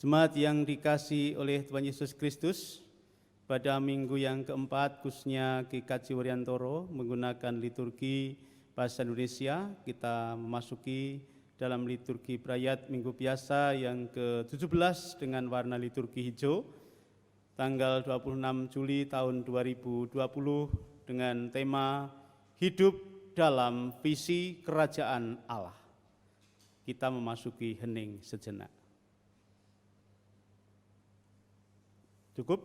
Jemaat yang dikasihi oleh Tuhan Yesus Kristus, pada minggu yang keempat khususnya GKJ Wuryantoro menggunakan liturgi bahasa Indonesia, kita memasuki dalam liturgi Brayat Minggu Biasa yang ke-17 dengan warna liturgi hijau, tanggal 26 Juli tahun 2020 dengan tema Hidup dalam Visi Kerajaan Allah. Kita memasuki hening sejenak. Cukup,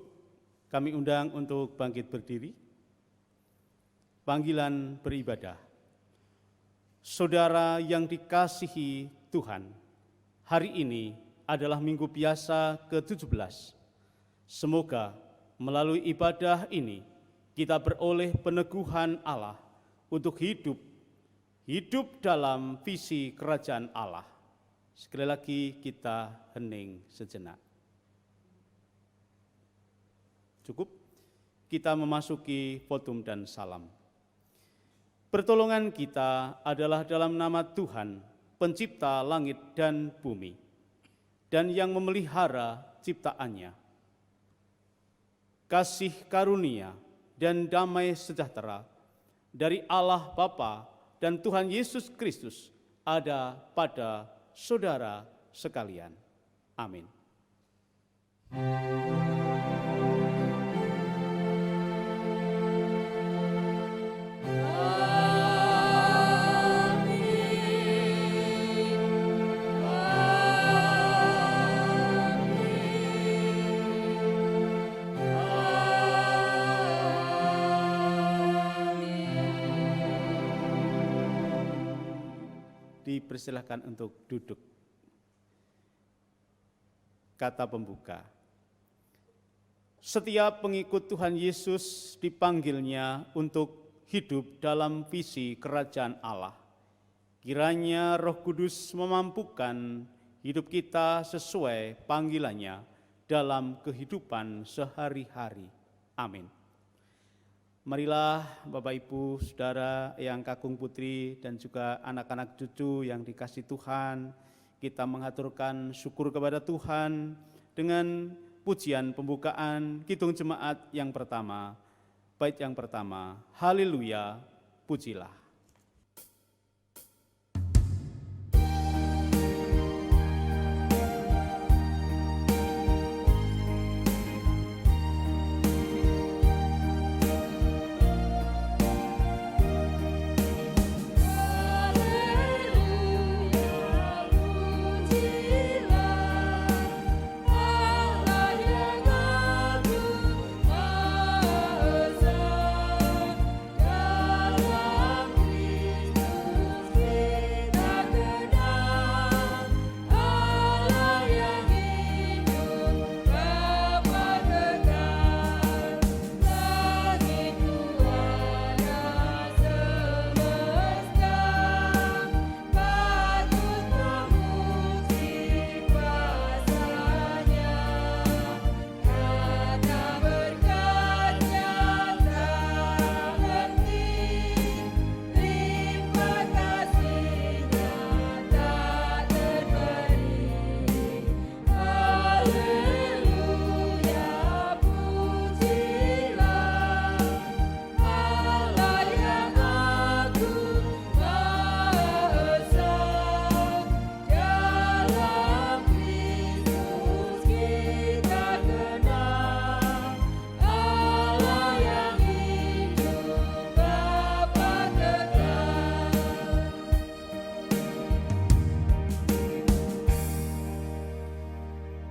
kami undang untuk bangkit berdiri. Panggilan beribadah. Saudara yang dikasihi Tuhan, hari ini adalah Minggu Biasa ke-17. Semoga melalui ibadah ini kita beroleh peneguhan Allah untuk hidup dalam visi kerajaan Allah. Sekali lagi kita hening sejenak. Cukup, kita memasuki votum dan salam. Pertolongan kita adalah dalam nama Tuhan, pencipta langit dan bumi, dan yang memelihara ciptaannya. Kasih karunia dan damai sejahtera dari Allah Bapa dan Tuhan Yesus Kristus ada pada saudara sekalian. Amin. Dipersilahkan untuk duduk. Kata pembuka. Setiap pengikut Tuhan Yesus dipanggilnya untuk hidup dalam visi kerajaan Allah. Kiranya Roh Kudus memampukan hidup kita sesuai panggilannya dalam kehidupan sehari-hari. Amin. Marilah Bapak Ibu, Saudara, Eyang Kakung Putri, dan juga anak-anak cucu yang dikasihi Tuhan, kita mengaturkan syukur kepada Tuhan dengan pujian pembukaan Kidung Jemaat yang pertama, bait yang pertama, Haleluya, pujilah.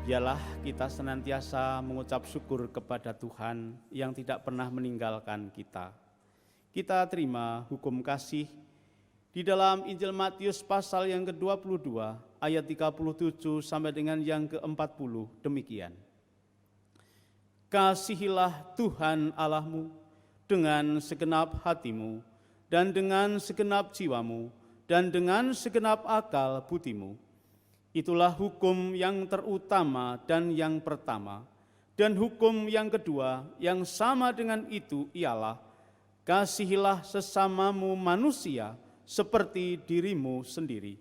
Biarlah kita senantiasa mengucap syukur kepada Tuhan yang tidak pernah meninggalkan kita. Kita terima hukum kasih di dalam Injil Matius pasal yang ke-22 ayat 37 sampai dengan yang ke-40 demikian. Kasihilah Tuhan Allahmu dengan segenap hatimu dan dengan segenap jiwamu dan dengan segenap akal budimu. Itulah hukum yang terutama dan yang pertama. Dan hukum yang kedua yang sama dengan itu ialah, kasihilah sesamamu manusia seperti dirimu sendiri.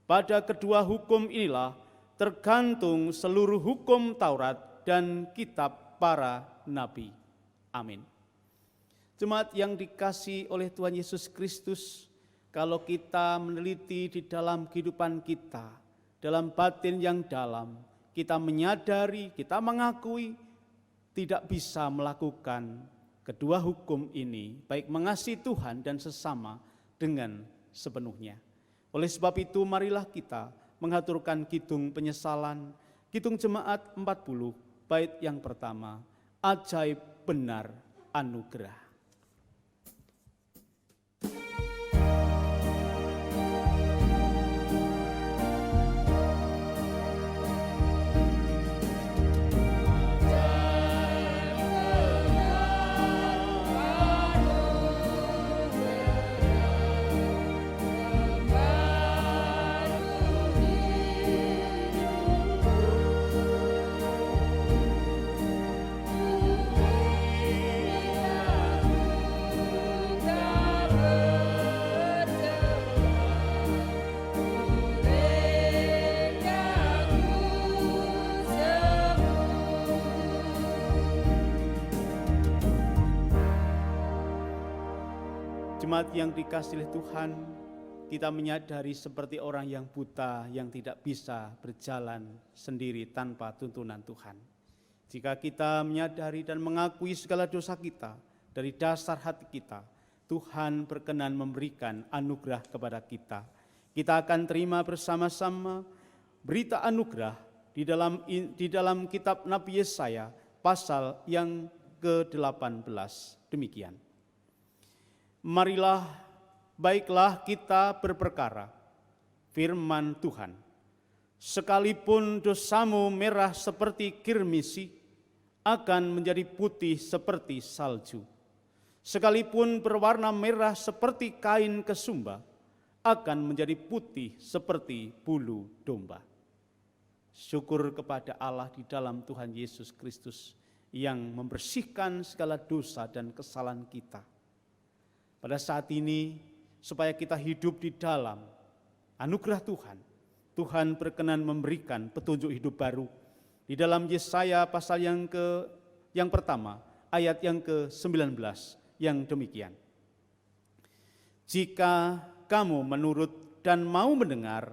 Pada kedua hukum inilah tergantung seluruh hukum Taurat dan kitab para nabi. Amin. Jemaat yang dikasihi oleh Tuhan Yesus Kristus, kalau kita meneliti di dalam kehidupan kita, dalam batin yang dalam, kita menyadari, kita mengakui tidak bisa melakukan kedua hukum ini, baik mengasihi Tuhan dan sesama dengan sepenuhnya. Oleh sebab itu, marilah kita mengaturkan kidung penyesalan, kidung jemaat 40, bait yang pertama, ajaib benar anugerah. Jemaat yang dikasihi oleh Tuhan, kita menyadari seperti orang yang buta yang tidak bisa berjalan sendiri tanpa tuntunan Tuhan. Jika kita menyadari dan mengakui segala dosa kita dari dasar hati kita, Tuhan berkenan memberikan anugerah kepada kita. Kita akan terima bersama-sama berita anugerah di dalam kitab Nabi Yesaya pasal yang ke-18 demikian. Marilah, baiklah kita berperkara, firman Tuhan. Sekalipun dosamu merah seperti kirmisi, akan menjadi putih seperti salju. Sekalipun berwarna merah seperti kain kesumba, akan menjadi putih seperti bulu domba. Syukur kepada Allah di dalam Tuhan Yesus Kristus yang membersihkan segala dosa dan kesalahan kita. Pada saat ini, supaya kita hidup di dalam anugerah Tuhan, Tuhan berkenan memberikan petunjuk hidup baru. Di dalam Yesaya pasal yang pertama, ayat yang ke-19, yang demikian. Jika kamu menurut dan mau mendengar,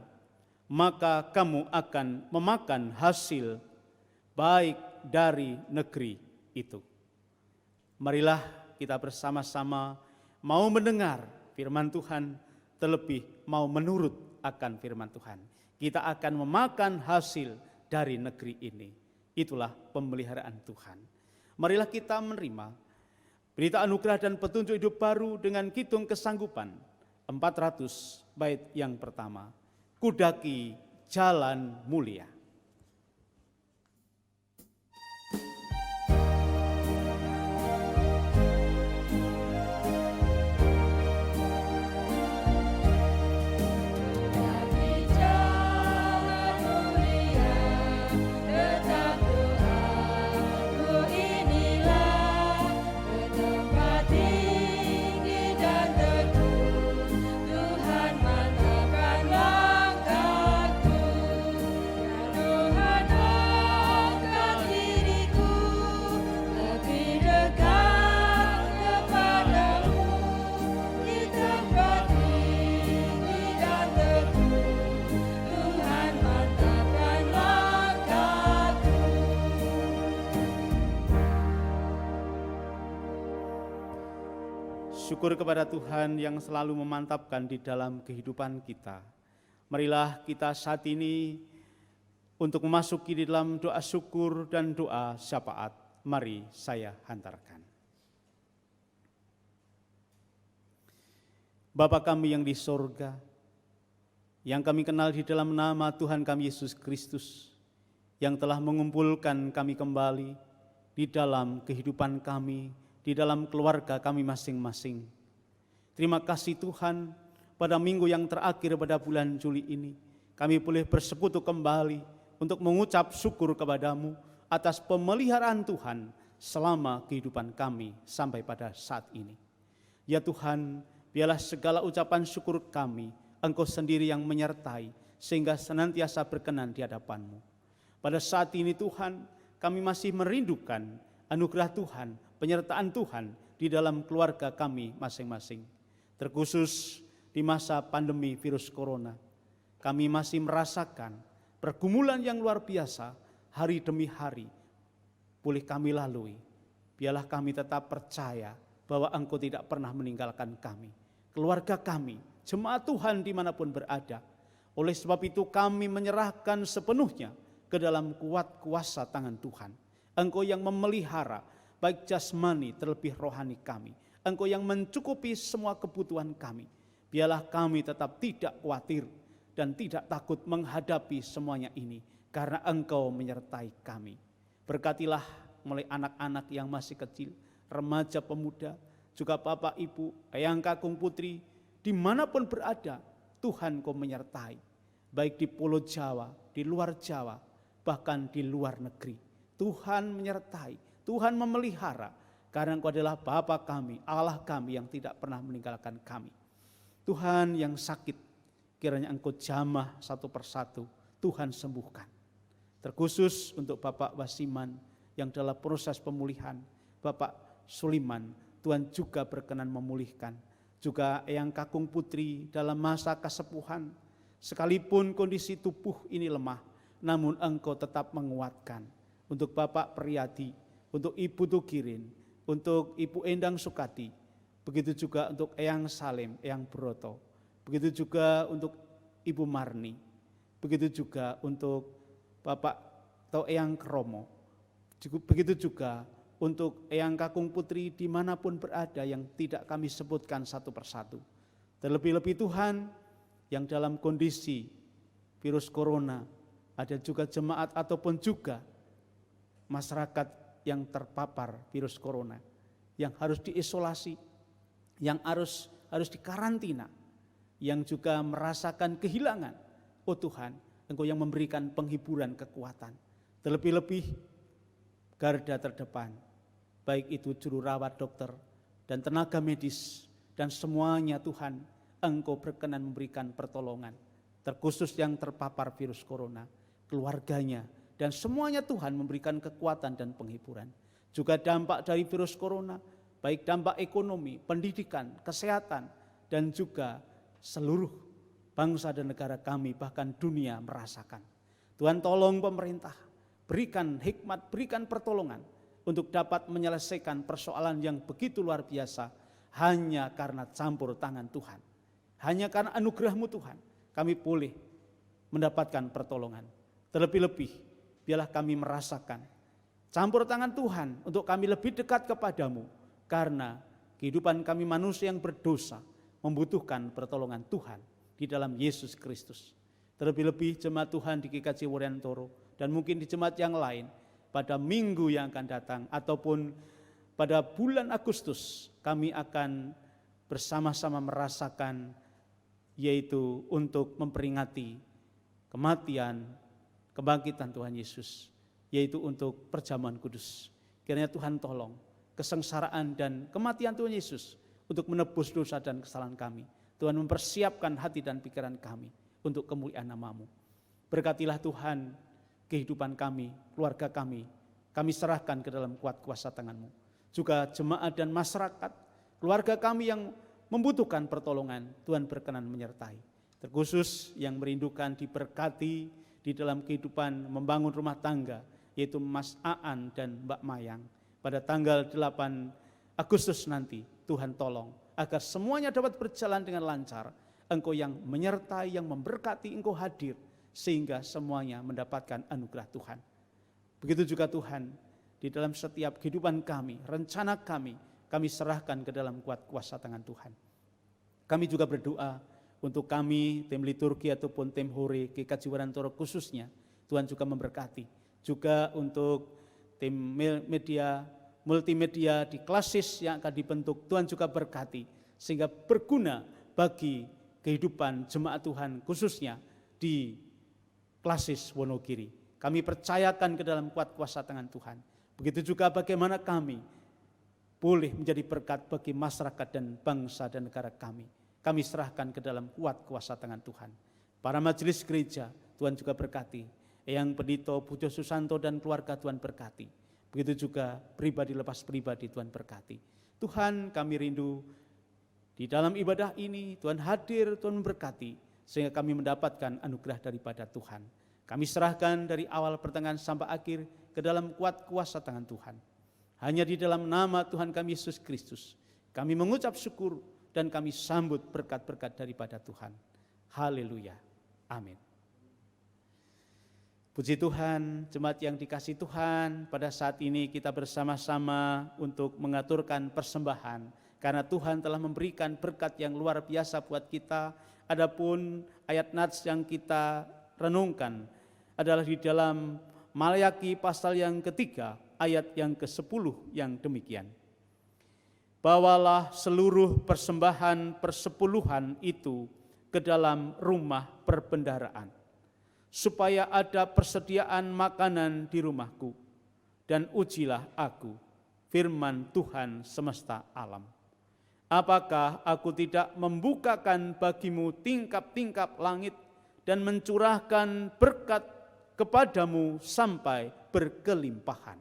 maka kamu akan memakan hasil baik dari negeri itu. Marilah kita bersama-sama mau mendengar firman Tuhan, terlebih mau menurut akan firman Tuhan. Kita akan memakan hasil dari negeri ini. Itulah pemeliharaan Tuhan. Marilah kita menerima berita anugerah dan petunjuk hidup baru dengan kidung kesanggupan 400 bait yang pertama. Kudaki jalan mulia. Syukur kepada Tuhan yang selalu memantapkan di dalam kehidupan kita. Marilah kita saat ini untuk memasuki di dalam doa syukur dan doa syafaat. Mari saya hantarkan. Bapa kami yang di sorga, yang kami kenal di dalam nama Tuhan kami Yesus Kristus, yang telah mengumpulkan kami kembali di dalam kehidupan kami, di dalam keluarga kami masing-masing. Terima kasih Tuhan, pada minggu yang terakhir pada bulan Juli ini, kami boleh bersekutu kembali untuk mengucap syukur kepadamu atas pemeliharaan Tuhan selama kehidupan kami sampai pada saat ini. Ya Tuhan, biarlah segala ucapan syukur kami, Engkau sendiri yang menyertai, sehingga senantiasa berkenan di hadapan-Mu. Pada saat ini Tuhan, kami masih merindukan anugerah Tuhan, penyertaan Tuhan di dalam keluarga kami masing-masing. Terkhusus di masa pandemi virus corona, kami masih merasakan pergumulan yang luar biasa hari demi hari boleh kami lalui. Biarlah kami tetap percaya bahwa Engkau tidak pernah meninggalkan kami, keluarga kami, jemaat Tuhan dimanapun berada. Oleh sebab itu kami menyerahkan sepenuhnya ke dalam kuat kuasa tangan Tuhan. Engkau yang memelihara baik jasmani terlebih rohani kami. Engkau yang mencukupi semua kebutuhan kami. Biarlah kami tetap tidak khawatir dan tidak takut menghadapi semuanya ini, karena Engkau menyertai kami. Berkatilah mulai anak-anak yang masih kecil, remaja pemuda, juga Bapak Ibu, Eyang Kakung Putri, dimanapun berada, Tuhan Kau menyertai. Baik di Pulau Jawa, di luar Jawa, bahkan di luar negeri. Tuhan menyertai, Tuhan memelihara, karena Engkau adalah Bapa kami, Allah kami yang tidak pernah meninggalkan kami. Tuhan yang sakit, kiranya Engkau jamah satu persatu, Tuhan sembuhkan. Terkhusus untuk Bapak Wasiman yang dalam proses pemulihan, Bapak Suliman, Tuhan juga berkenan memulihkan. Juga Eyang Kakung Putri dalam masa kesepuhan, sekalipun kondisi tubuh ini lemah, namun Engkau tetap menguatkan. Untuk Bapak Priyadi, untuk Ibu Tugirin, untuk Ibu Endang Sukati, begitu juga untuk Eyang Salim, Eyang Broto, begitu juga untuk Ibu Marni, begitu juga untuk Bapak atau Eyang Kromo, begitu juga untuk Eyang Kakung Putri dimanapun berada yang tidak kami sebutkan satu persatu. Terlebih-lebih Tuhan yang dalam kondisi virus corona, ada juga jemaat ataupun juga masyarakat yang terpapar virus corona, yang harus diisolasi, yang harus dikarantina, yang juga merasakan kehilangan. Oh Tuhan, Engkau yang memberikan penghiburan, kekuatan. Terlebih-lebih garda terdepan, baik itu juru rawat, dokter, dan tenaga medis, dan semuanya Tuhan, Engkau berkenan memberikan pertolongan. Terkhusus yang terpapar virus corona, keluarganya, dan semuanya Tuhan memberikan kekuatan dan penghiburan. Juga dampak dari virus corona, baik dampak ekonomi, pendidikan, kesehatan, dan juga seluruh bangsa dan negara kami, bahkan dunia merasakan. Tuhan tolong pemerintah, berikan hikmat, berikan pertolongan untuk dapat menyelesaikan persoalan yang begitu luar biasa hanya karena campur tangan Tuhan. Hanya karena anugerah-Mu Tuhan, kami boleh mendapatkan pertolongan. Terlebih-lebih, biarlah kami merasakan campur tangan Tuhan untuk kami lebih dekat kepadamu, karena kehidupan kami manusia yang berdosa membutuhkan pertolongan Tuhan di dalam Yesus Kristus. Terlebih-lebih jemaat Tuhan di GKJ Wuryantoro dan mungkin di jemaat yang lain pada minggu yang akan datang ataupun pada bulan Agustus, kami akan bersama-sama merasakan, yaitu untuk memperingati kematian, kebangkitan Tuhan Yesus, yaitu untuk perjamuan kudus. Kiranya Tuhan tolong kesengsaraan dan kematian Tuhan Yesus untuk menebus dosa dan kesalahan kami. Tuhan mempersiapkan hati dan pikiran kami untuk kemuliaan nama-Mu. Berkatilah Tuhan kehidupan kami, keluarga kami serahkan ke dalam kuat kuasa tangan-Mu. Juga jemaat dan masyarakat, keluarga kami yang membutuhkan pertolongan, Tuhan berkenan menyertai. Terkhusus yang merindukan diberkati di dalam kehidupan membangun rumah tangga, yaitu Mas Aan dan Mbak Mayang. Pada tanggal 8 Agustus nanti, Tuhan tolong agar semuanya dapat berjalan dengan lancar. Engkau yang menyertai, yang memberkati, Engkau hadir, sehingga semuanya mendapatkan anugerah Tuhan. Begitu juga Tuhan, di dalam setiap kehidupan kami, rencana kami serahkan ke dalam kuat kuasa tangan Tuhan. Kami juga berdoa untuk kami, tim liturgi ataupun tim hore GKJ Wuryantoro khususnya, Tuhan juga memberkati. Juga untuk tim media, multimedia di Klasis yang akan dibentuk, Tuhan juga berkati, sehingga berguna bagi kehidupan jemaat Tuhan khususnya di Klasis Wonogiri. Kami percayakan ke dalam kuat kuasa tangan Tuhan. Begitu juga bagaimana kami boleh menjadi berkat bagi masyarakat dan bangsa dan negara kami. Kami serahkan ke dalam kuat kuasa tangan Tuhan. Para majelis gereja Tuhan juga berkati. Eyang Pendito Pujo Susanto dan keluarga Tuhan berkati. Begitu juga pribadi lepas pribadi Tuhan berkati. Tuhan, kami rindu di dalam ibadah ini Tuhan hadir, Tuhan memberkati, sehingga kami mendapatkan anugerah daripada Tuhan. Kami serahkan dari awal pertengahan sampai akhir ke dalam kuat kuasa tangan Tuhan. Hanya di dalam nama Tuhan kami Yesus Kristus, kami mengucap syukur dan kami sambut berkat-berkat daripada Tuhan. Haleluya. Amin. Puji Tuhan, jemaat yang dikasihi Tuhan, pada saat ini kita bersama-sama untuk mengaturkan persembahan, karena Tuhan telah memberikan berkat yang luar biasa buat kita. Adapun ayat nats yang kita renungkan adalah di dalam Malayaki pasal yang ketiga, ayat yang ke-10 yang demikian. Bawalah seluruh persembahan persepuluhan itu ke dalam rumah perbendaharaan, supaya ada persediaan makanan di rumahku, dan ujilah aku, firman Tuhan semesta alam. Apakah aku tidak membukakan bagimu tingkap-tingkap langit dan mencurahkan berkat kepadamu sampai berkelimpahan?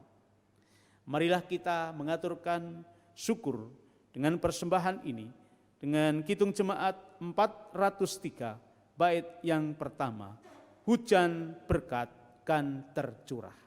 Marilah kita mengaturkan syukur dengan persembahan ini, dengan Kidung Jemaat 403, bait yang pertama, hujan berkat kan tercurah.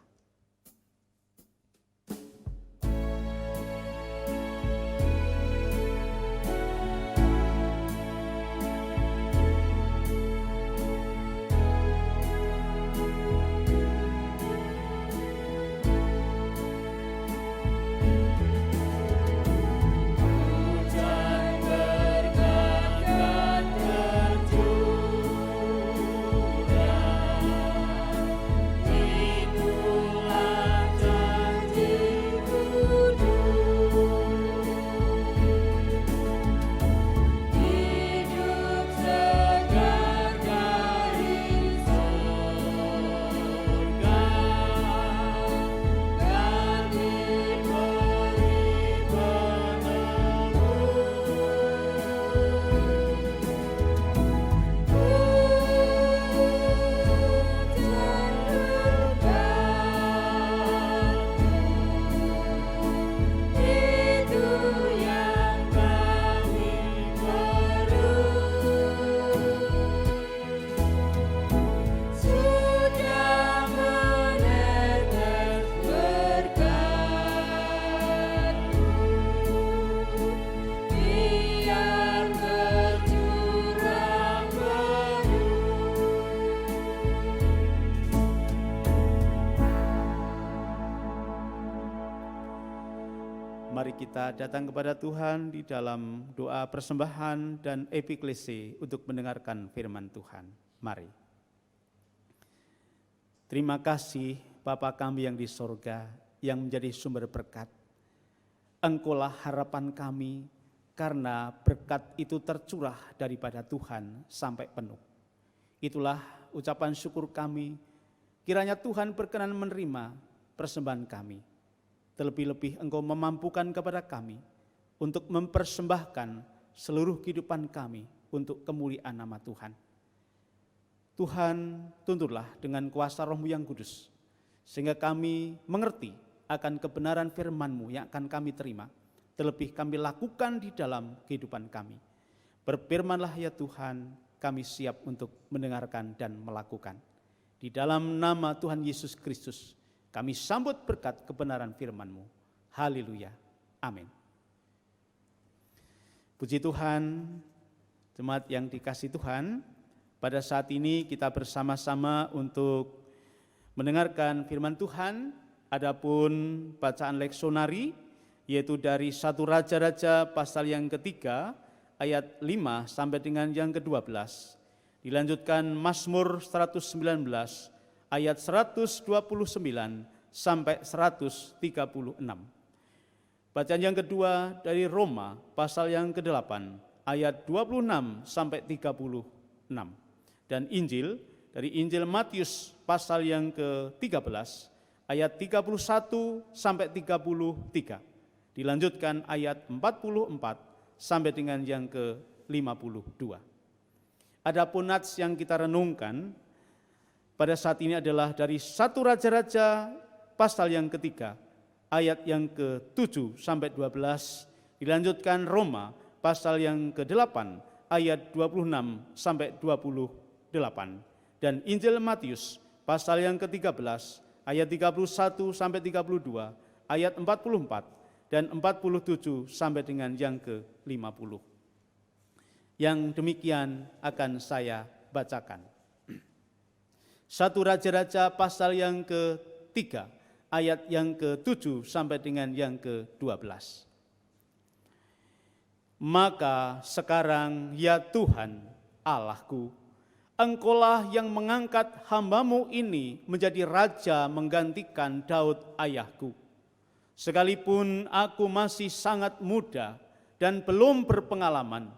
Mari kita datang kepada Tuhan di dalam doa persembahan dan epiklesi untuk mendengarkan firman Tuhan. Mari. Terima kasih Bapa kami yang di sorga, yang menjadi sumber berkat. Engkaulah harapan kami, karena berkat itu tercurah daripada Tuhan sampai penuh. Itulah ucapan syukur kami, kiranya Tuhan berkenan menerima persembahan kami. Terlebih-lebih Engkau memampukan kepada kami untuk mempersembahkan seluruh kehidupan kami untuk kemuliaan nama Tuhan. Tuhan, tuntunlah dengan kuasa Roh-Mu yang kudus, sehingga kami mengerti akan kebenaran firman-Mu yang akan kami terima, terlebih kami lakukan di dalam kehidupan kami. Berfirmanlah ya Tuhan, kami siap untuk mendengarkan dan melakukan. Di dalam nama Tuhan Yesus Kristus, kami sambut berkat kebenaran firman-Mu. Haleluya. Amin. Puji Tuhan, jemaat yang dikasihi Tuhan, pada saat ini kita bersama-sama untuk mendengarkan firman Tuhan. Adapun bacaan leksonari, yaitu dari 1 Raja-Raja pasal yang ketiga, ayat 5 sampai dengan yang ke-12. Dilanjutkan Mazmur 119, ayat 129 sampai 136. Bacaan yang kedua dari Roma pasal yang ke-8 ayat 26 sampai 36. Dan Injil dari Injil Matius pasal yang ke-13 ayat 31 sampai 33. Dilanjutkan ayat 44 sampai dengan yang ke-52. Adapun nats yang kita renungkan pada saat ini adalah dari 1 Raja-Raja pasal yang ketiga, ayat yang ke-7 sampai 12, dilanjutkan Roma pasal yang ke-8, ayat 26 sampai 28, dan Injil Matius pasal yang ke-13, ayat 31 sampai 32, ayat 44 dan 47 sampai dengan yang ke-50. Yang demikian akan saya bacakan. 1 Raja-Raja pasal yang ke-3, ayat yang ke-7 sampai dengan yang ke-12. Maka sekarang ya Tuhan Allahku, Engkaulah yang mengangkat hamba-Mu ini menjadi raja menggantikan Daud ayahku. Sekalipun aku masih sangat muda dan belum berpengalaman,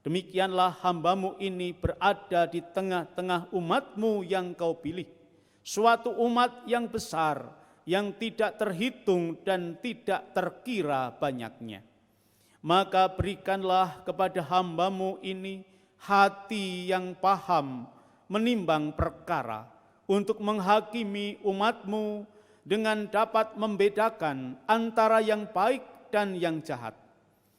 demikianlah hamba-Mu ini berada di tengah-tengah umat-Mu yang Kau pilih, suatu umat yang besar, yang tidak terhitung dan tidak terkira banyaknya. Maka berikanlah kepada hamba-Mu ini hati yang paham menimbang perkara, untuk menghakimi umat-Mu dengan dapat membedakan antara yang baik dan yang jahat.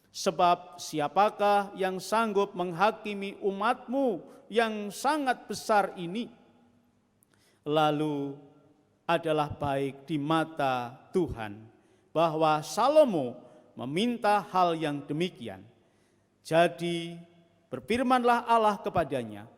Sebab siapakah yang sanggup menghakimi umat-Mu yang sangat besar ini? Lalu adalah baik di mata Tuhan bahwa Salomo meminta hal yang demikian. Jadi berfirmanlah Allah kepadanya,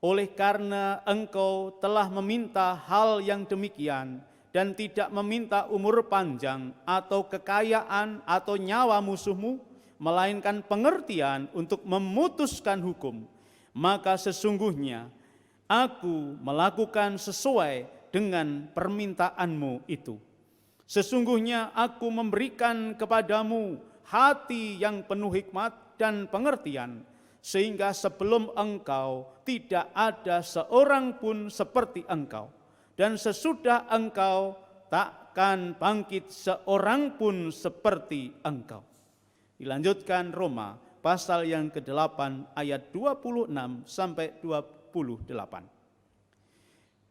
oleh karena engkau telah meminta hal yang demikian dan tidak meminta umur panjang atau kekayaan atau nyawa musuhmu, melainkan pengertian untuk memutuskan hukum, maka sesungguhnya aku melakukan sesuai dengan permintaanmu itu. Sesungguhnya aku memberikan kepadamu hati yang penuh hikmat dan pengertian, sehingga sebelum engkau tidak ada seorang pun seperti engkau, dan sesudah engkau takkan bangkit seorang pun seperti engkau. Dilanjutkan Roma pasal yang ke-8 ayat 26 sampai 28.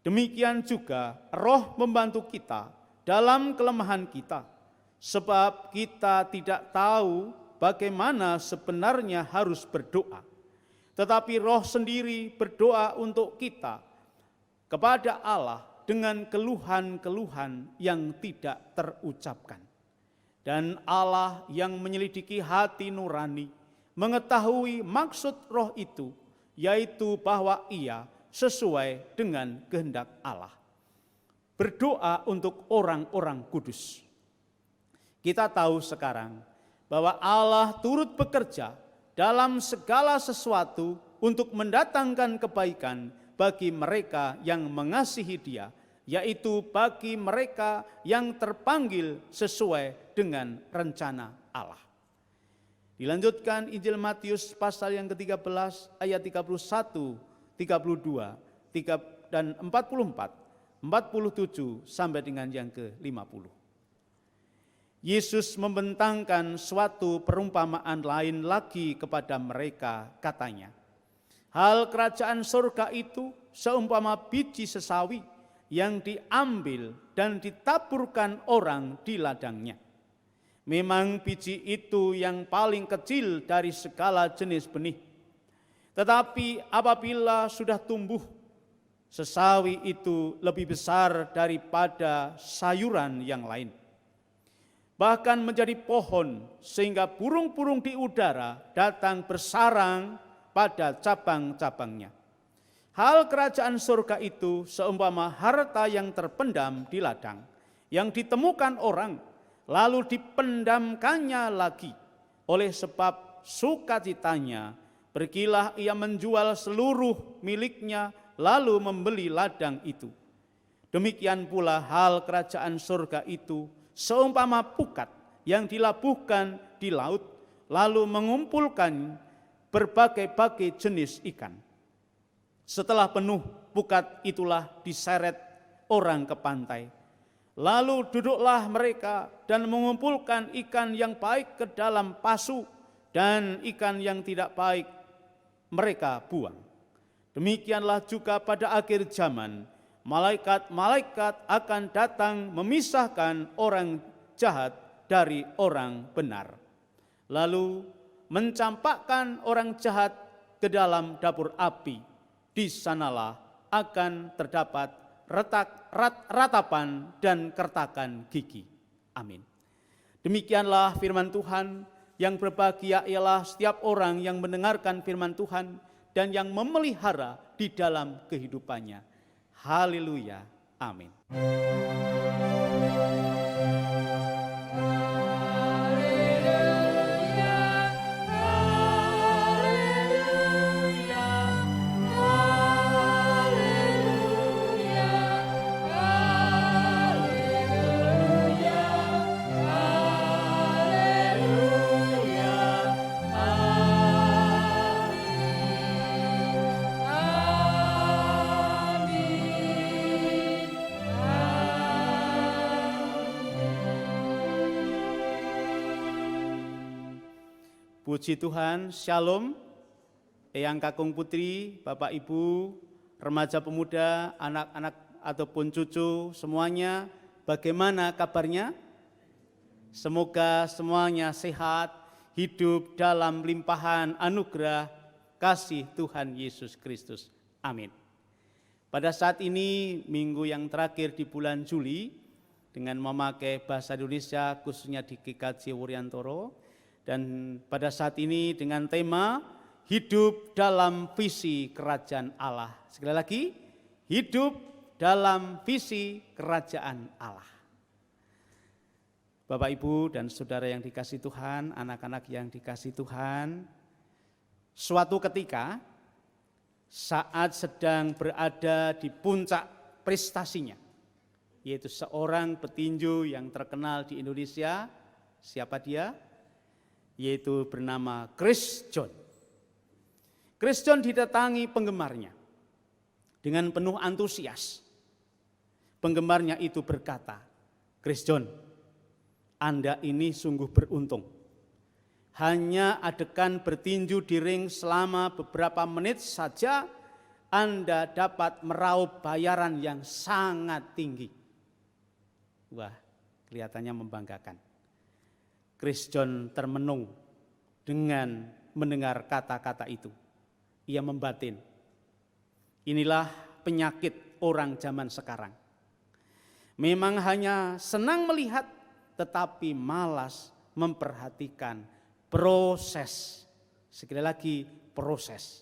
Demikian juga Roh membantu kita dalam kelemahan kita, sebab kita tidak tahu bagaimana sebenarnya harus berdoa. Tetapi Roh sendiri berdoa untuk kita kepada Allah dengan keluhan-keluhan yang tidak terucapkan. Dan Allah yang menyelidiki hati nurani mengetahui maksud Roh itu, yaitu bahwa Ia sesuai dengan kehendak Allah. Berdoa untuk orang-orang kudus. Kita tahu sekarang bahwa Allah turut bekerja dalam segala sesuatu untuk mendatangkan kebaikan bagi mereka yang mengasihi Dia, yaitu bagi mereka yang terpanggil sesuai dengan rencana Allah. Dilanjutkan Injil Matius pasal yang ke-13 ayat 31, 32, dan 44, 47 sampai dengan yang ke-50. Yesus membentangkan suatu perumpamaan lain lagi kepada mereka, katanya, hal kerajaan surga itu seumpama biji sesawi yang diambil dan ditaburkan orang di ladangnya. Memang biji itu yang paling kecil dari segala jenis benih. Tetapi apabila sudah tumbuh, sesawi itu lebih besar daripada sayuran yang lain. Bahkan menjadi pohon, sehingga burung-burung di udara datang bersarang pada cabang-cabangnya. Hal kerajaan surga itu seumpama harta yang terpendam di ladang, yang ditemukan orang, lalu dipendamkannya lagi. Oleh sebab sukacitanya, pergilah ia menjual seluruh miliknya, lalu membeli ladang itu. Demikian pula hal kerajaan surga itu seumpama pukat yang dilabuhkan di laut, lalu mengumpulkan berbagai-bagai jenis ikan. Setelah penuh, pukat itulah diseret orang ke pantai. Lalu duduklah mereka dan mengumpulkan ikan yang baik ke dalam pasu, dan ikan yang tidak baik mereka buang. Demikianlah juga pada akhir zaman, malaikat-malaikat akan datang memisahkan orang jahat dari orang benar, lalu mencampakkan orang jahat ke dalam dapur api. Di sanalah akan terdapat ratapan dan kertakan gigi. Amin. Demikianlah firman Tuhan. Yang berbahagia ialah setiap orang yang mendengarkan firman Tuhan dan yang memelihara di dalam kehidupannya. Haleluya. Amin. Puji Tuhan, Shalom, Eyang Kakung Putri, Bapak Ibu, remaja pemuda, anak-anak ataupun cucu semuanya, bagaimana kabarnya? Semoga semuanya sehat, hidup dalam limpahan anugerah kasih Tuhan Yesus Kristus. Amin. Pada saat ini, minggu yang terakhir di bulan Juli, dengan memakai bahasa Indonesia khususnya di GKJ Wuryantoro, dan pada saat ini dengan tema hidup dalam visi kerajaan Allah. Sekali lagi, hidup dalam visi kerajaan Allah. Bapak, Ibu, dan saudara yang dikasihi Tuhan, anak-anak yang dikasihi Tuhan, suatu ketika saat sedang berada di puncak prestasinya, yaitu seorang petinju yang terkenal di Indonesia, siapa dia? Yaitu bernama Chris John. Chris John didatangi penggemarnya dengan penuh antusias. Penggemarnya itu berkata, Chris John, Anda ini sungguh beruntung. Hanya adegan bertinju di ring selama beberapa menit saja, Anda dapat meraup bayaran yang sangat tinggi. Wah, kelihatannya membanggakan. Chris John termenung dengan mendengar kata-kata itu. Ia membatin. Inilah penyakit orang zaman sekarang. Memang hanya senang melihat, tetapi malas memperhatikan proses. Sekali lagi, proses.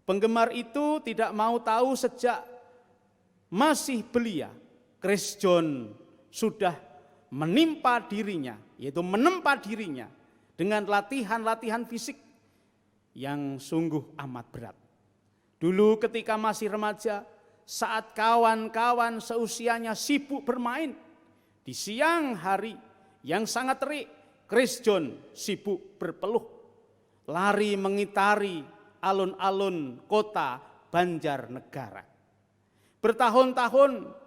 Penggemar itu tidak mau tahu sejak masih belia, Chris John sudah menempa dirinya dengan latihan-latihan fisik yang sungguh amat berat. Dulu ketika masih remaja, saat kawan-kawan seusianya sibuk bermain, di siang hari yang sangat terik, Chris John sibuk berpeluh, lari mengitari alun-alun kota Banjarnegara. Bertahun-tahun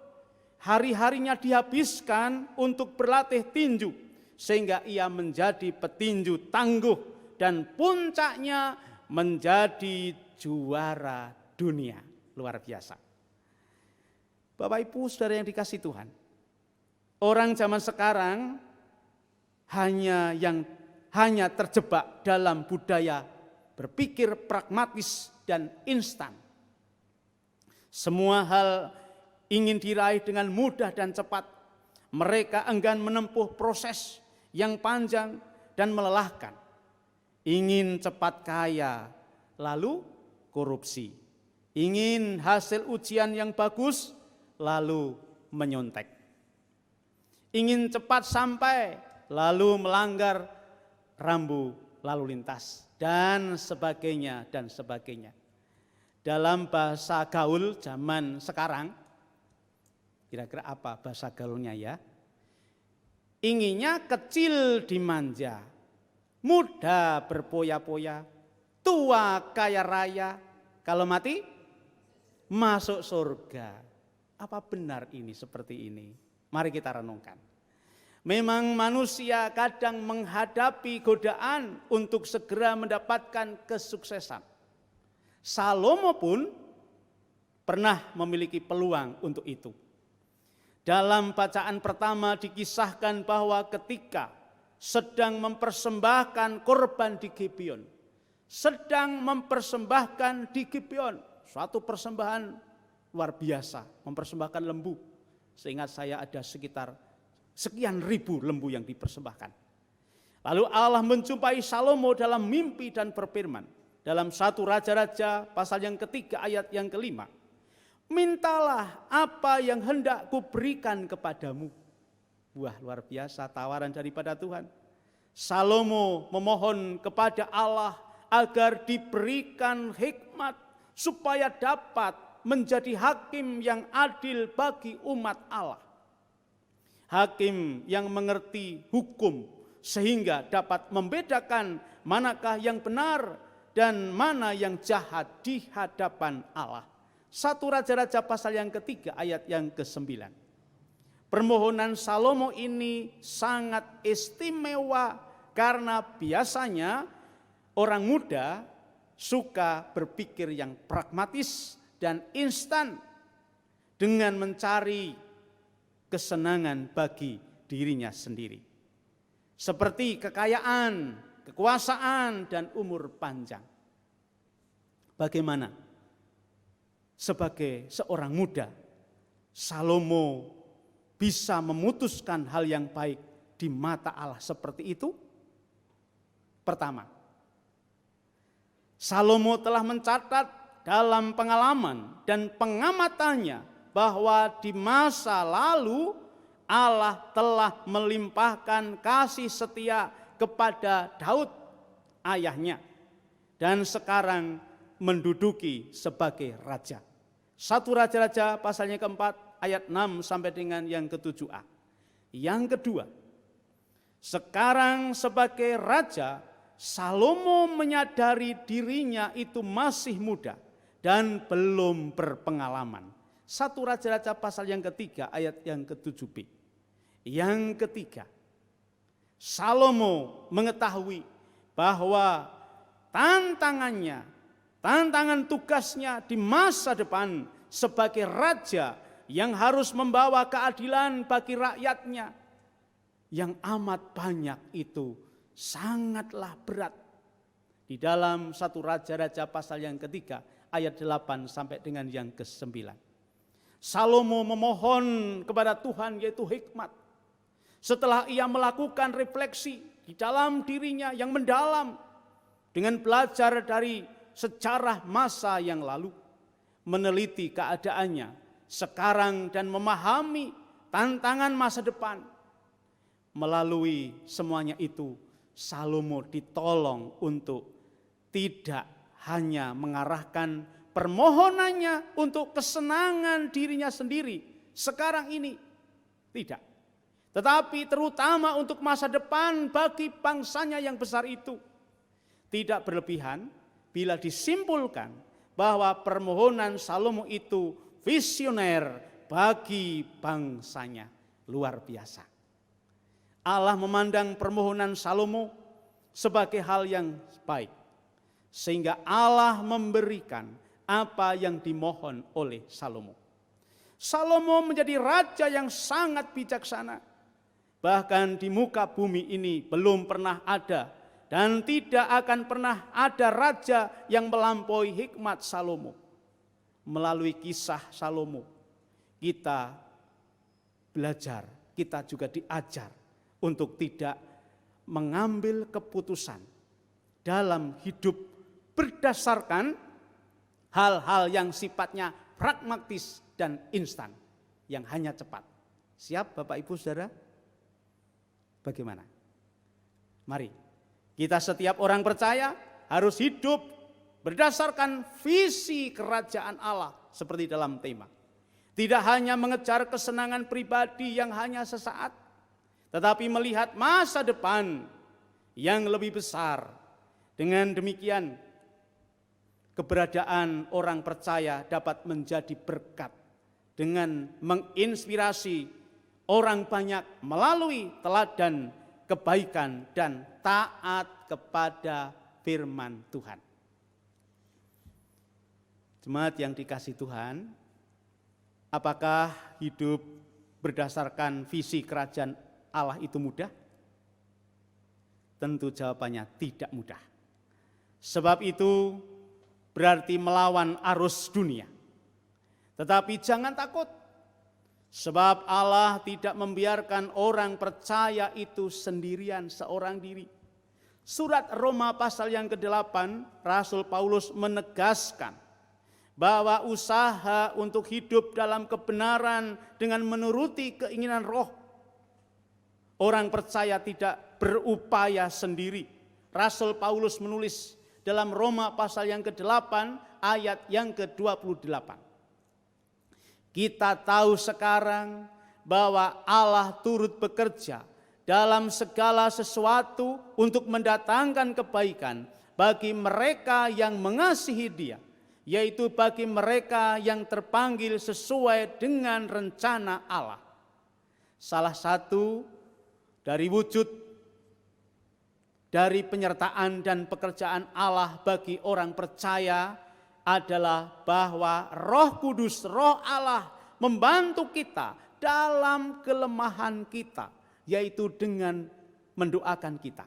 hari-harinya dihabiskan untuk berlatih tinju, sehingga ia menjadi petinju tangguh dan puncaknya menjadi juara dunia. Luar biasa. Bapak, Ibu, saudara yang dikasihi Tuhan, orang zaman sekarang hanya terjebak dalam budaya berpikir pragmatis dan instan. Semua hal ingin diraih dengan mudah dan cepat. Mereka enggan menempuh proses yang panjang dan melelahkan. Ingin cepat kaya, lalu korupsi. Ingin hasil ujian yang bagus, lalu menyontek. Ingin cepat sampai, lalu melanggar rambu lalu lintas, dan sebagainya, dan sebagainya. Dalam bahasa gaul zaman sekarang, kira-kira apa bahasa gaulnya ya? Inginnya kecil dimanja, muda berpoya-poya, tua kaya raya, kalau mati masuk surga. Apa benar ini seperti ini? Mari kita renungkan. Memang manusia kadang menghadapi godaan untuk segera mendapatkan kesuksesan. Salomo pun pernah memiliki peluang untuk itu. Dalam bacaan pertama dikisahkan bahwa ketika sedang mempersembahkan korban di Gibeon, suatu persembahan luar biasa, mempersembahkan lembu. Seingat saya ada sekitar sekian ribu lembu yang dipersembahkan. Lalu Allah menjumpai Salomo dalam mimpi dan berfirman dalam 1 Raja-Raja pasal yang ketiga ayat yang kelima, mintalah apa yang hendak kuberikan kepadamu. Wah, luar biasa tawaran daripada Tuhan. Salomo memohon kepada Allah agar diberikan hikmat supaya dapat menjadi hakim yang adil bagi umat Allah. Hakim yang mengerti hukum sehingga dapat membedakan manakah yang benar dan mana yang jahat di hadapan Allah. 1 Raja-Raja pasal yang ketiga ayat yang ke-9. Permohonan Salomo ini sangat istimewa karena biasanya orang muda suka berpikir yang pragmatis dan instan dengan mencari kesenangan bagi dirinya sendiri. Seperti kekayaan, kekuasaan, dan umur panjang. Bagaimana? Sebagai seorang muda, Salomo bisa memutuskan hal yang baik di mata Allah seperti itu? Pertama, Salomo telah mencatat dalam pengalaman dan pengamatannya bahwa di masa lalu Allah telah melimpahkan kasih setia kepada Daud ayahnya dan sekarang menduduki sebagai raja. 1 Raja-Raja pasalnya keempat ayat 6 sampai dengan yang ke-7a. Yang kedua, sekarang sebagai raja, Salomo menyadari dirinya itu masih muda dan belum berpengalaman. 1 Raja-Raja pasal yang ketiga ayat yang ke-7b. Yang ketiga, Salomo mengetahui bahwa tantangan tugasnya di masa depan sebagai raja yang harus membawa keadilan bagi rakyatnya yang amat banyak itu sangatlah berat. Di dalam 1 Raja-Raja pasal yang ketiga ayat 8 sampai dengan yang ke-9. Salomo memohon kepada Tuhan yaitu hikmat. Setelah ia melakukan refleksi di dalam dirinya yang mendalam dengan belajar dari sejarah masa yang lalu, meneliti keadaannya sekarang dan memahami tantangan masa depan. Melalui semuanya itu, Salomo ditolong untuk tidak hanya mengarahkan permohonannya untuk kesenangan dirinya sendiri sekarang ini, tidak. Tetapi terutama untuk masa depan bagi bangsanya yang besar itu. Tidak berlebihan bila disimpulkan bahwa permohonan Salomo itu visioner bagi bangsanya. Luar biasa. Allah memandang permohonan Salomo sebagai hal yang baik. Sehingga Allah memberikan apa yang dimohon oleh Salomo. Salomo menjadi raja yang sangat bijaksana. Bahkan di muka bumi ini belum pernah ada dan tidak akan pernah ada raja yang melampaui hikmat Salomo. Melalui kisah Salomo kita belajar, kita juga diajar untuk tidak mengambil keputusan dalam hidup berdasarkan hal-hal yang sifatnya pragmatis dan instan, yang hanya cepat. Siap Bapak Ibu Saudara? Bagaimana? Mari, kita setiap orang percaya harus hidup berdasarkan visi kerajaan Allah seperti dalam tema. Tidak hanya mengejar kesenangan pribadi yang hanya sesaat, tetapi melihat masa depan yang lebih besar. Dengan demikian, keberadaan orang percaya dapat menjadi berkat dengan menginspirasi orang banyak melalui teladan kebaikan dan taat kepada firman Tuhan. Jemaat yang dikasihi Tuhan, apakah hidup berdasarkan visi kerajaan Allah itu mudah? Tentu jawabannya tidak mudah. Sebab itu berarti melawan arus dunia. Tetapi jangan takut, sebab Allah tidak membiarkan orang percaya itu sendirian seorang diri. Surat Roma pasal yang ke-8, Rasul Paulus menegaskan bahwa usaha untuk hidup dalam kebenaran dengan menuruti keinginan roh. Orang percaya tidak berupaya sendiri. Rasul Paulus menulis dalam Roma pasal yang ke-8 ayat yang ke-28. Kita tahu sekarang bahwa Allah turut bekerja dalam segala sesuatu untuk mendatangkan kebaikan bagi mereka yang mengasihi Dia, yaitu bagi mereka yang terpanggil sesuai dengan rencana Allah. Salah satu dari wujud dari penyertaan dan pekerjaan Allah bagi orang percaya adalah bahwa Roh Kudus, Roh Allah membantu kita dalam kelemahan kita, yaitu dengan mendoakan kita.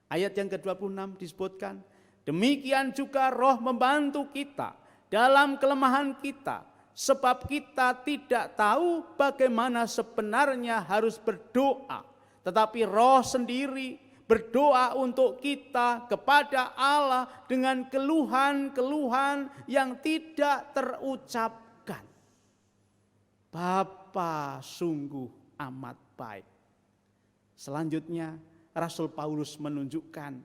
Ayat yang ke-26 disebutkan, demikian juga Roh membantu kita dalam kelemahan kita, sebab kita tidak tahu bagaimana sebenarnya harus berdoa, tetapi Roh sendiri berdoa untuk kita kepada Allah dengan keluhan-keluhan yang tidak terucapkan. Bapa sungguh amat baik. Selanjutnya Rasul Paulus menunjukkan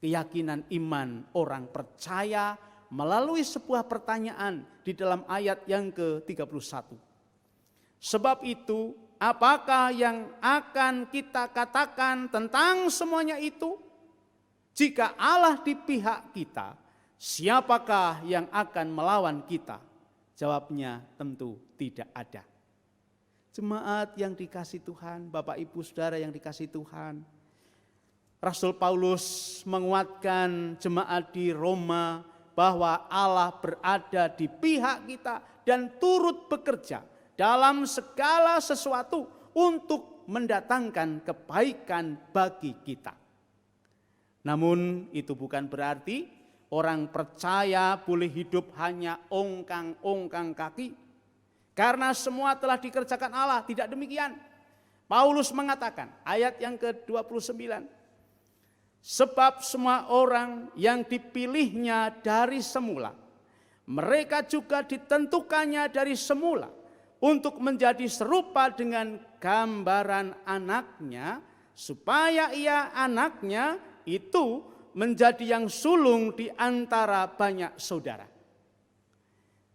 keyakinan iman orang percaya melalui sebuah pertanyaan di dalam ayat yang ke-31. Sebab itu, apakah yang akan kita katakan tentang semuanya itu? Jika Allah di pihak kita, siapakah yang akan melawan kita? Jawabnya tentu tidak ada. Jemaat yang dikasihi Tuhan, Bapak Ibu Saudara yang dikasihi Tuhan, Rasul Paulus menguatkan jemaat di Roma bahwa Allah berada di pihak kita dan turut bekerja dalam segala sesuatu untuk mendatangkan kebaikan bagi kita. Namun itu bukan berarti orang percaya boleh hidup hanya ongkang-ongkang kaki. Karena semua telah dikerjakan Allah, tidak demikian. Paulus mengatakan, ayat yang ke-29, sebab semua orang yang dipilihnya dari semula, mereka juga ditentukannya dari semula untuk menjadi serupa dengan gambaran anaknya, supaya ia anaknya itu menjadi yang sulung di antara banyak saudara.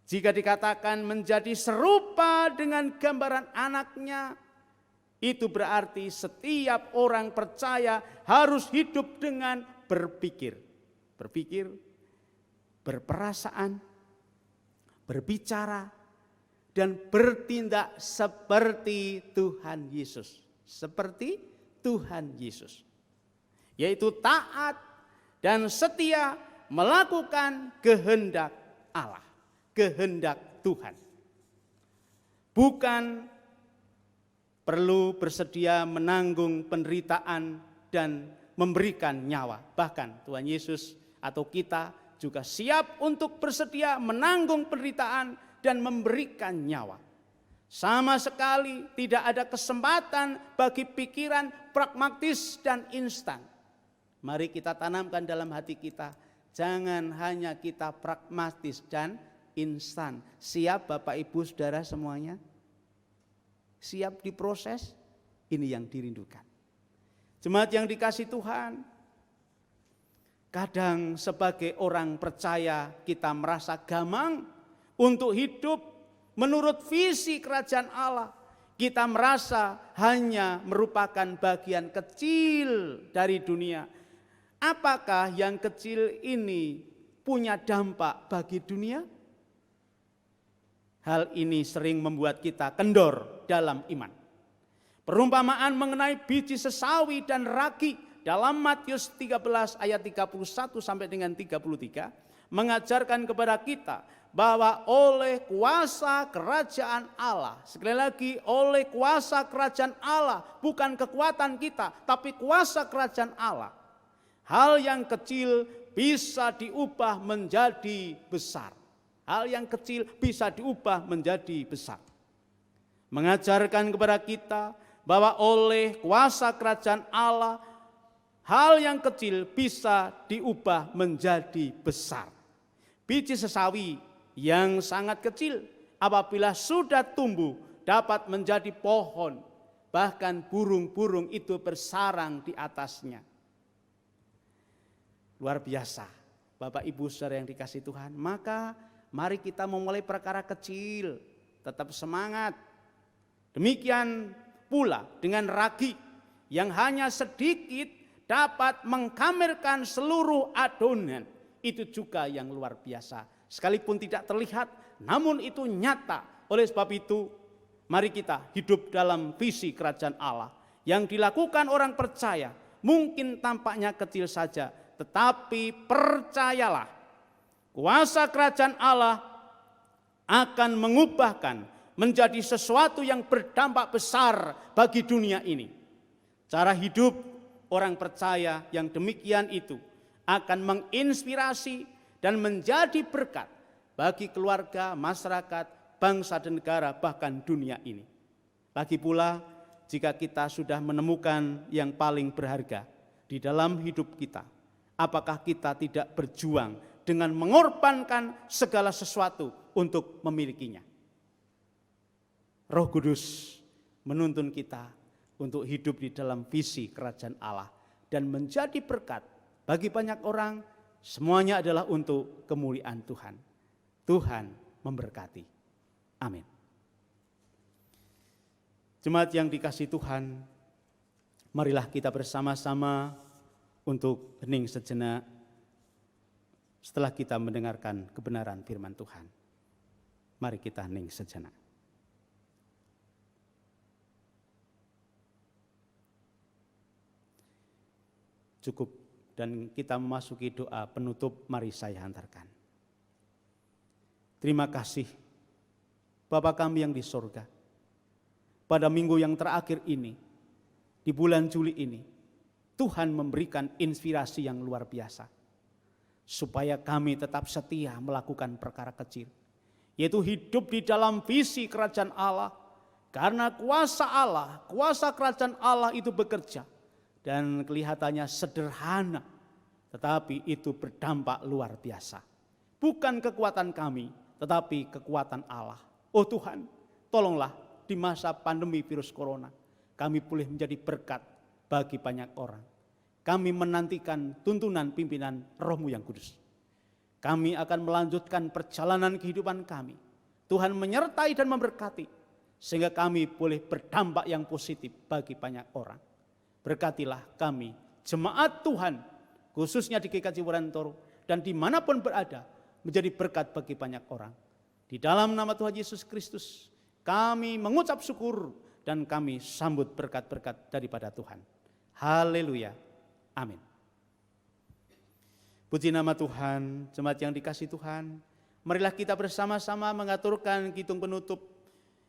Jika dikatakan menjadi serupa dengan gambaran anaknya, itu berarti setiap orang percaya harus hidup dengan berpikir, berperasaan, berbicara, dan bertindak seperti Tuhan Yesus. Seperti Tuhan Yesus. Yaitu taat dan setia melakukan kehendak Allah. Kehendak Tuhan. Bukan perlu bersedia menanggung penderitaan dan memberikan nyawa. Bahkan Tuhan Yesus atau kita juga siap untuk bersedia menanggung penderitaan dan memberikan nyawa. Sama sekali tidak ada kesempatan bagi pikiran pragmatis dan instan. Mari kita tanamkan dalam hati kita, jangan hanya kita pragmatis dan instan. Siap Bapak Ibu Saudara semuanya? Siap diproses? Ini yang dirindukan. Jemaat yang dikasihi Tuhan, kadang sebagai orang percaya kita merasa gamang untuk hidup menurut visi kerajaan Allah. Kita merasa hanya merupakan bagian kecil dari dunia. Apakah yang kecil ini punya dampak bagi dunia? Hal ini sering membuat kita kendor dalam iman. Perumpamaan mengenai biji sesawi dan ragi dalam Matius 13 ayat 31 sampai dengan 33 mengajarkan kepada kita bahwa oleh kuasa kerajaan Allah, sekali lagi oleh kuasa kerajaan Allah, bukan kekuatan kita, tapi kuasa kerajaan Allah, hal yang kecil bisa diubah menjadi besar. Hal yang kecil bisa diubah menjadi besar. Mengajarkan kepada kita bahwa oleh kuasa kerajaan Allah, hal yang kecil bisa diubah menjadi besar. Biji sesawi yang sangat kecil apabila sudah tumbuh dapat menjadi pohon, bahkan burung-burung itu bersarang di atasnya. Luar biasa, Bapak Ibu Saudara yang dikasihi Tuhan. Maka mari kita memulai perkara kecil, tetap semangat. Demikian pula dengan ragi yang hanya sedikit dapat mengkamerkan seluruh adonan. Itu juga yang luar biasa. Sekalipun tidak terlihat, namun itu nyata. Oleh sebab itu, mari kita hidup dalam visi kerajaan Allah. Yang dilakukan orang percaya, mungkin tampaknya kecil saja, tetapi percayalah, kuasa kerajaan Allah akan mengubahkan menjadi sesuatu yang berdampak besar bagi dunia ini. Cara hidup orang percaya yang demikian itu akan menginspirasi dan menjadi berkat bagi keluarga, masyarakat, bangsa dan negara, bahkan dunia ini. Lagi pula jika kita sudah menemukan yang paling berharga di dalam hidup kita, apakah kita tidak berjuang dengan mengorbankan segala sesuatu untuk memilikinya? Roh Kudus menuntun kita untuk hidup di dalam visi kerajaan Allah dan menjadi berkat bagi banyak orang. Semuanya adalah untuk kemuliaan Tuhan. Tuhan memberkati. Amin. Jemaat yang dikasihi Tuhan, marilah kita bersama-sama untuk hening sejenak setelah kita mendengarkan kebenaran firman Tuhan. Mari kita hening sejenak. Cukup dan kita memasuki doa penutup, mari saya hantarkan. Terima kasih Bapa kami yang di sorga. Pada minggu yang terakhir ini, di bulan Juli ini, Tuhan memberikan inspirasi yang luar biasa. Supaya kami tetap setia melakukan perkara kecil. Yaitu hidup di dalam visi kerajaan Allah. Karena kuasa Allah, kuasa kerajaan Allah itu bekerja. Dan kelihatannya sederhana, tetapi itu berdampak luar biasa. Bukan kekuatan kami, tetapi kekuatan Allah. Oh Tuhan, tolonglah di masa pandemi virus corona, kami boleh menjadi berkat bagi banyak orang. Kami menantikan tuntunan pimpinan Roh-Mu yang kudus. Kami akan melanjutkan perjalanan kehidupan kami. Tuhan menyertai dan memberkati, sehingga kami boleh berdampak yang positif bagi banyak orang. Berkatilah kami, jemaat Tuhan, khususnya di GKJ Wuryantoro, dan dimanapun berada, menjadi berkat bagi banyak orang. Di dalam nama Tuhan Yesus Kristus, kami mengucap syukur, dan kami sambut berkat-berkat daripada Tuhan. Haleluya, amin. Puji nama Tuhan, jemaat yang dikasihi Tuhan, marilah kita bersama-sama mengaturkan kidung penutup.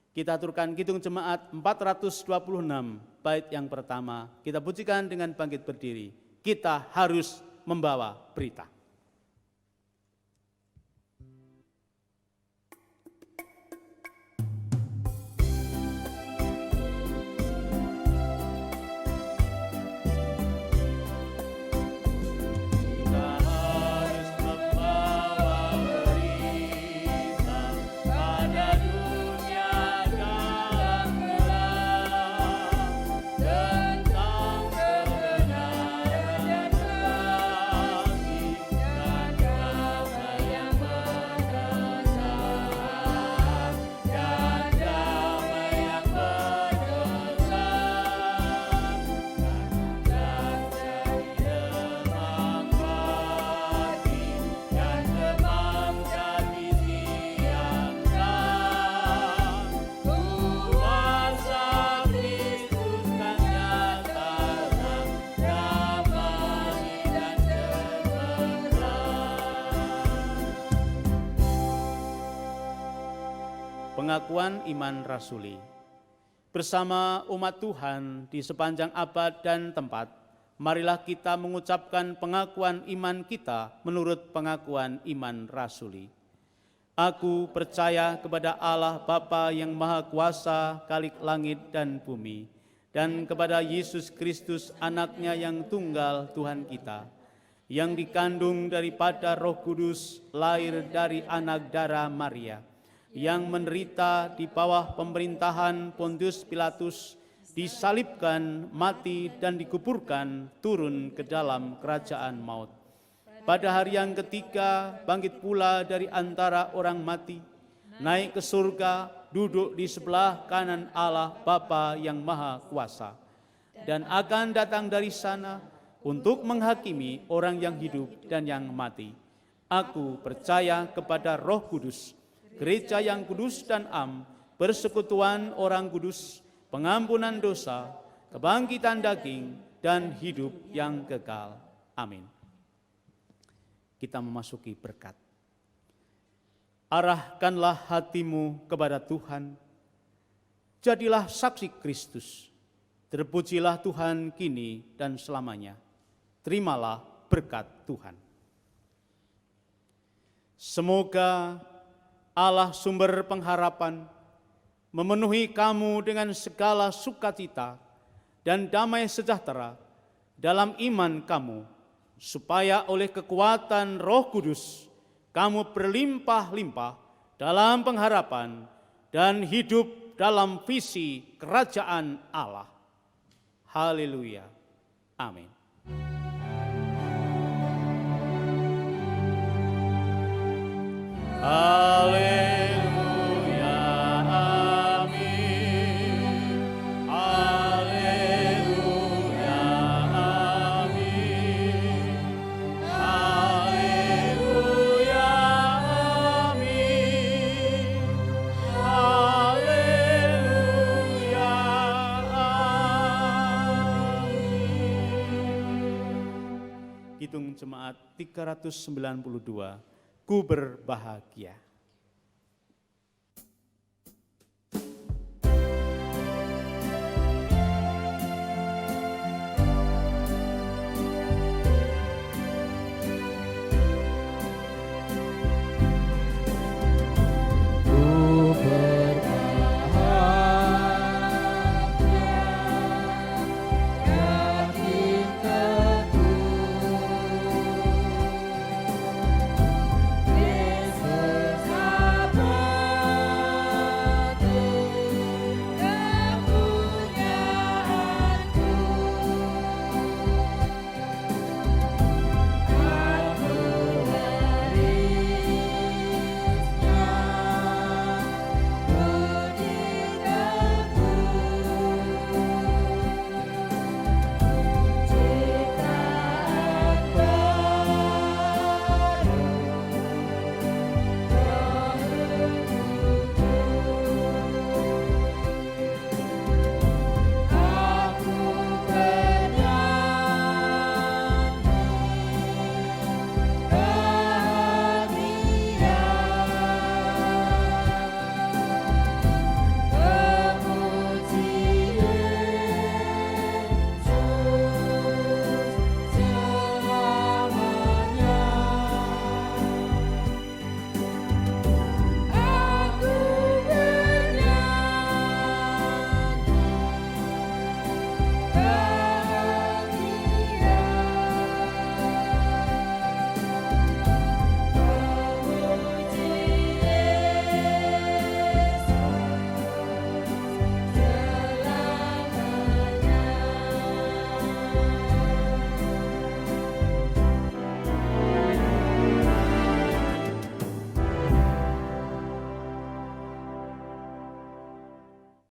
Kita aturkan kidung jemaat 426, bait yang pertama. Kita pujikan dengan bangkit berdiri. Kita harus membawa berita. pengakuan iman rasuli. Bersama umat Tuhan di sepanjang abad dan tempat, marilah kita mengucapkan pengakuan iman kita menurut pengakuan iman rasuli. Aku percaya kepada Allah Bapa yang Maha Kuasa, Khalik langit dan bumi, dan kepada Yesus Kristus anaknya yang tunggal Tuhan kita, yang dikandung daripada Roh Kudus, lahir dari anak darah Maria, yang menderita di bawah pemerintahan Pontius Pilatus, disalibkan, mati dan dikuburkan, turun ke dalam kerajaan maut. Pada hari yang ketiga bangkit pula dari antara orang mati, naik ke surga, duduk di sebelah kanan Allah Bapa yang Maha Kuasa, dan akan datang dari sana untuk menghakimi orang yang hidup dan yang mati. Aku percaya kepada Roh Kudus, gereja yang kudus dan am, persekutuan orang kudus, pengampunan dosa, kebangkitan daging, dan hidup yang kekal. Amin. Kita memasuki berkat. Arahkanlah hatimu kepada Tuhan, jadilah saksi Kristus. Terpujilah Tuhan kini dan selamanya. Terimalah berkat Tuhan. Semoga Allah sumber pengharapan memenuhi kamu dengan segala sukacita dan damai sejahtera dalam iman kamu, supaya oleh kekuatan Roh Kudus kamu berlimpah-limpah dalam pengharapan dan hidup dalam visi kerajaan Allah. Haleluya. Amin. Haleluya. Hitung jemaat 392, ku berbahagia.